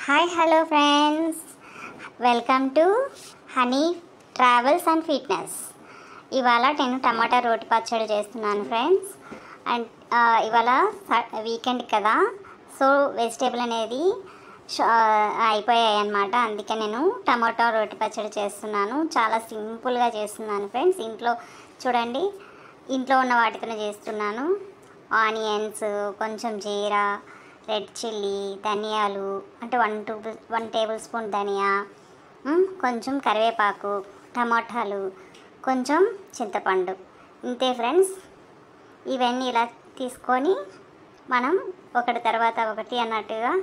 Hi hello friends, welcome to honey travels and fitness. ఇవాళ నేను టమాటా రోటి పచ్చడి చేస్తున్నాను ఫ్రెండ్స్. అండ్ ఇవాళ వీకెండ్ కదా, సో వెజిటేబుల్ అనేది అయిపోయాయి అన్నమాట. అందుకే నేను టమాటా రోటి పచ్చడి చేస్తున్నాను. చాలా సింపుల్గా చేస్తున్నాను ఫ్రెండ్స్. ఇంట్లో చూడండి, ఇంట్లో ఉన్న వాటితోనే చేస్తున్నాను. ఆనియన్స్, కొంచెం జీరా, రెడ్ చిల్లీ, ధనియాలు అంటే 1 టేబుల్ స్పూన్ ధనియా, కొంచెం కరివేపాకు, టమాటాలు, కొంచెం చింతపండు, ఇంతే ఫ్రెండ్స్. ఇవన్నీ ఇలా తీసుకొని మనం ఒకటి తర్వాత ఒకటి అన్నట్టుగా,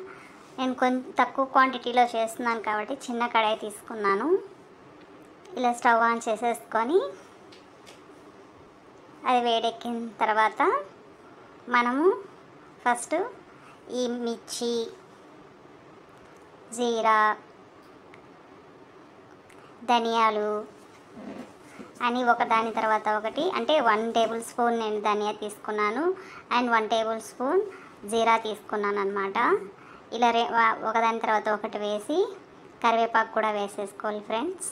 నేను కొంచెం తక్కువ క్వాంటిటీలో చేస్తున్నాను కాబట్టి చిన్న కడాయి తీసుకున్నాను. ఇలా స్టవ్ ఆన్ చేసేసుకొని అది వేడెక్కిన తర్వాత మనము ఫస్ట్ ఈ మిర్చి, జీరా, ధనియాలు అని ఒకదాని తర్వాత ఒకటి, అంటే 1 టేబుల్ స్పూన్ నేను ధనియా తీసుకున్నాను అండ్ 1 టేబుల్ స్పూన్ జీరా తీసుకున్నాను అన్నమాట. ఇలా ఒకదాని తర్వాత ఒకటి వేసి కరివేపాకు కూడా వేసేసుకోవాలి ఫ్రెండ్స్.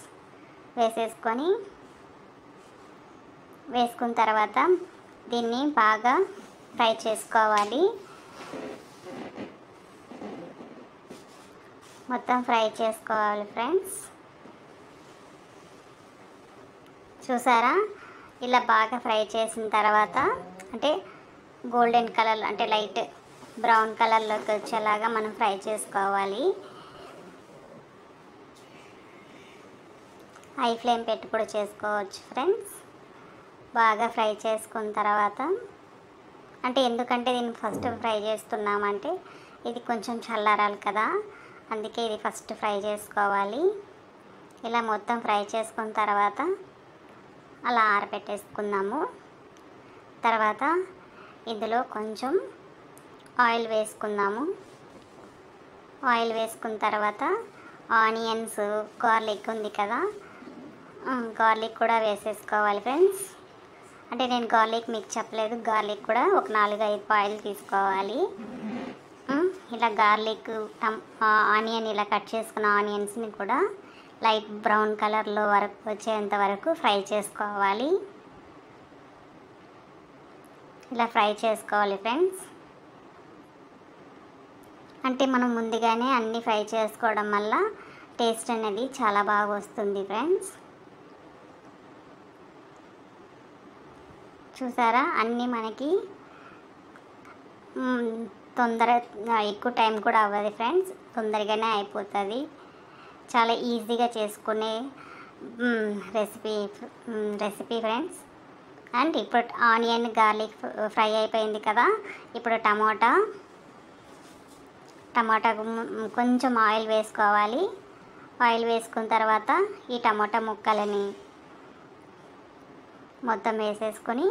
వేసుకున్న తర్వాత దీన్ని బాగా ఫ్రై చేసుకోవాలి. మొత్తం ఫ్రై చేసుకోవాలి ఫ్రెండ్స్. చూసారా, ఇలా బాగా ఫ్రై చేసిన తర్వాత అంటే గోల్డెన్ కలర్ అంటే లైట్ బ్రౌన్ కలర్లోకి వచ్చేలాగా మనం ఫ్రై చేసుకోవాలి. హై ఫ్లేమ్ పెట్టి కూడా చేసుకోవచ్చు ఫ్రెండ్స్. బాగా ఫ్రై చేసుకున్న తర్వాత, అంటే ఎందుకంటే దీన్ని ఫస్ట్ ఫ్రై చేస్తున్నామంటే ఇది కొంచెం చల్లారాలి కదా, అందుకే ఇది ఫస్ట్ ఫ్రై చేసుకోవాలి. ఇలా మొత్తం ఫ్రై చేసుకున్న తర్వాత అలా ఆరబెట్టేసుకుందాము. తర్వాత ఇందులో కొంచెం ఆయిల్ వేసుకుందాము. ఆయిల్ వేసుకున్న తర్వాత ఆనియన్స్, గార్లిక్ ఉంది కదా, గార్లిక్ కూడా వేసేసుకోవాలి ఫ్రెండ్స్. అంటే నేను గార్లిక్ మీకు చెప్పలేదు, గార్లిక్ కూడా ఒక 4-5 పాయలు తీసుకోవాలి. ఇలా గార్లిక్, ఆనియన్ ఇలా కట్ చేసుకున్న ఆనియన్స్ని కూడా లైట్ బ్రౌన్ కలర్లో వచ్చేంత వరకు ఫ్రై చేసుకోవాలి. ఇలా ఫ్రై చేసుకోవాలి ఫ్రెండ్స్. అంటే మనం ముందుగానే అన్నీ ఫ్రై చేసుకోవడం వల్ల టేస్ట్ అనేది చాలా బాగా వస్తుంది ఫ్రెండ్స్. చూసారా, అన్నీ మనకి ఎక్కువ టైం కూడా అవ్వదు ఫ్రెండ్స్, తొందరగానే అయిపోతుంది. చాలా ఈజీగా చేసుకునే రెసిపీ ఫ్రెండ్స్. అండ్ ఇప్పుడు ఆనియన్, గార్లిక్ ఫ్రై అయిపోయింది కదా, ఇప్పుడు టమాటా కొంచెం ఆయిల్ వేసుకోవాలి. ఆయిల్ వేసుకున్న తర్వాత ఈ టమాటా ముక్కలని మొత్తం వేసేసుకొని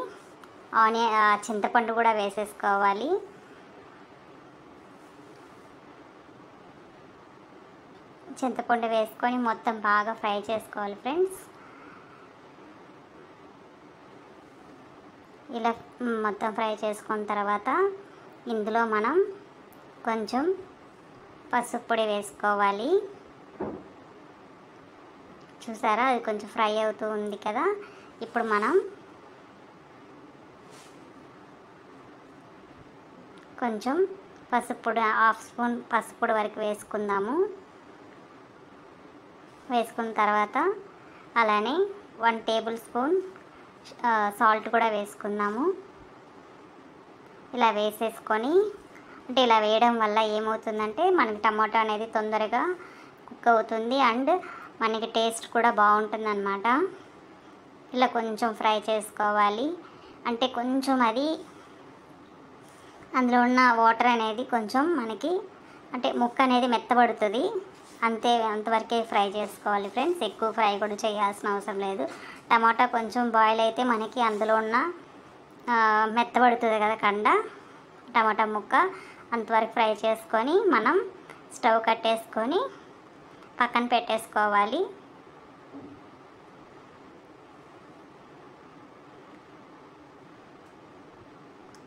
చింతపండు కూడా వేసేసుకోవాలి. చింతపండు వేసుకొని మొత్తం బాగా ఫ్రై చేసుకోవాలి ఫ్రెండ్స్. ఇలా మొత్తం ఫ్రై చేసుకున్న తర్వాత ఇందులో మనం కొంచెం పసుపు పొడి వేసుకోవాలి. చూసారా, అది కొంచెం ఫ్రై అవుతూ ఉంది కదా, ఇప్పుడు మనం కొంచెం పసుపు పొడి, 1/2 స్పూన్ పసుపు పొడి వరకు వేసుకుందాము. వేసుకున్న తర్వాత అలానే 1 టేబుల్ స్పూన్ సాల్ట్ కూడా వేసుకుందాము. ఇలా వేసేసుకొని, అంటే ఇలా వేయడం వల్ల ఏమవుతుందంటే మనకి టమాటో అనేది తొందరగా కుక్ అవుతుంది అండ్ మనకి టేస్ట్ కూడా బాగుంటుంది అన్నమాట. ఇలా కొంచెం ఫ్రై చేసుకోవాలి. అంటే కొంచెం అది అందులో ఉన్న వాటర్ అనేది కొంచెం మనకి అంటే ముక్క అనేది మెత్తబడుతుంది, అంతవరకే ఫ్రై చేసుకోవాలి ఫ్రెండ్స్. ఎక్కువ ఫ్రై కూడా చేయాల్సిన అవసరం లేదు. టమాటా కొంచెం బాయిల్ అయితే మనకి అందులో ఉన్న మెత్తబడుతుంది కదా టమాటా ముక్క, అంతవరకు ఫ్రై చేసుకొని మనం స్టవ్ కట్టేసుకొని పక్కన పెట్టేసుకోవాలి.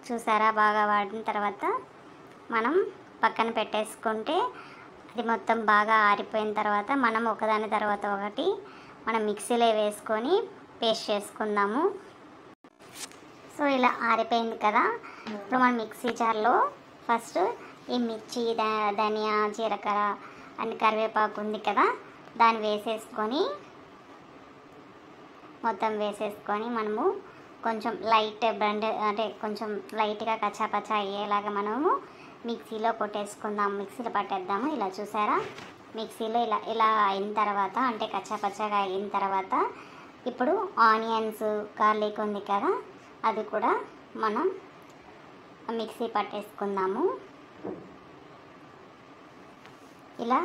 చూసారా, బాగా వాడిన తర్వాత మనం పక్కన పెట్టేసుకుంటే ఇది మొత్తం బాగా ఆరిపోయిన తర్వాత మనం ఒకదాని తర్వాత ఒకటి మనం మిక్సీలో వేసుకొని పేస్ట్ చేసుకుందాము. సో ఇలా ఆరిపోయింది కదా, ఇప్పుడు మనం మిక్సీ జార్లో ఫస్ట్ ఈ మిర్చి, ధనియా, జీలకర్ర అండ్ కరివేపాకు ఉంది కదా, దాన్ని వేసేసుకొని మొత్తం వేసేసుకొని మనము కొంచెం లైట్ బ్లెండ్ అంటే కొంచెం లైట్గా కచ్చాపచ్చా అయ్యేలాగా మనము మిక్సీలో కొట్టేసుకుందాం, మిక్సీలో పట్టేద్దాము. ఇలా చూసారా, మిక్సీలో ఇలా ఇలా అయిన తర్వాత అంటే కచ్చాపచ్చాగా అయిన తర్వాత ఇప్పుడు ఆనియన్స్, గార్లిక్ ఉంది కదా, అది కూడా మనం మిక్సీ పట్టేసుకుందాము. ఇలా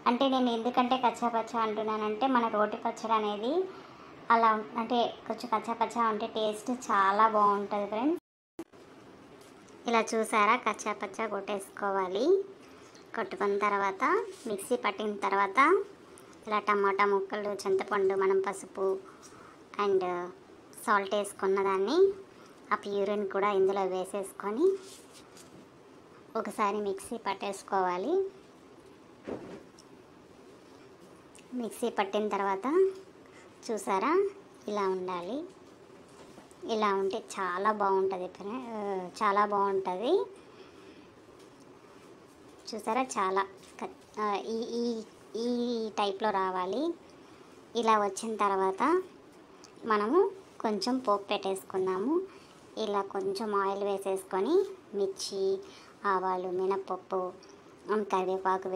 అంటే నేను ఎందుకంటే కచ్చాపచ్చా అంటున్నానంటే మన రోటి పచ్చడి అనేది అలా అంటే కొంచెం కచ్చాపచ్చా ఉంటే టేస్ట్ చాలా బాగుంటుంది ఫ్రెండ్స్. ఇలా చూసారా, కచ్చాపచ్చా కొట్టేసుకోవాలి. కొట్టుకున్న తర్వాత మిక్సీ పట్టిన తర్వాత ఇలా టమాటా ముక్కలు, చింతపండు, మనం పసుపు అండ్ సాల్ట్ వేసుకున్న దాన్ని ఆ ప్యూరిని కూడా ఇందులో వేసేసుకొని ఒకసారి మిక్సీ పట్టేసుకోవాలి. మిక్సీ పట్టిన తర్వాత చూసారా, ఇలా ఉండాలి. ఇలా ఉంటే చాలా బాగుంటుంది, చాలా బాగుంటుంది. చూసారా, చాలా ఈ ఈ ఈ టైప్లో రావాలి. ఇలా వచ్చిన తర్వాత మనము కొంచెం పోపు పెట్టేసుకుందాము. ఇలా కొంచెం ఆయిల్ వేసేసుకొని మిర్చి, ఆవాలు, మినపప్పు, కరివేపాకు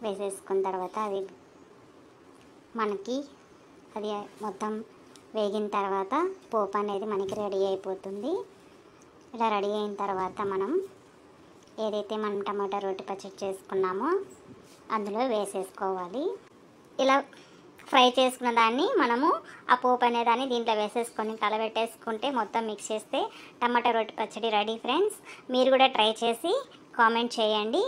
వేసేసుకున్న తర్వాత అది మొత్తం వేగిన తర్వాత పోపు అనేది మనకి రెడీ అయిపోతుంది. ఇలా రెడీ అయిన తర్వాత మనం ఏదైతే మనం టమాటా రోటి పచ్చడి చేసుకున్నామో అందులో వేసేసుకోవాలి. ఇలా ఫ్రై చేసుకున్న దాన్ని మనము ఆ పోపు అనే దాన్ని దీంట్లో వేసేసుకొని కలబెట్టేసుకుంటే మొత్తం మిక్స్ చేస్తే టమాటా రోటి పచ్చడి రెడీ ఫ్రెండ్స్. మీరు కూడా ట్రై చేసి కామెంట్ చేయండి.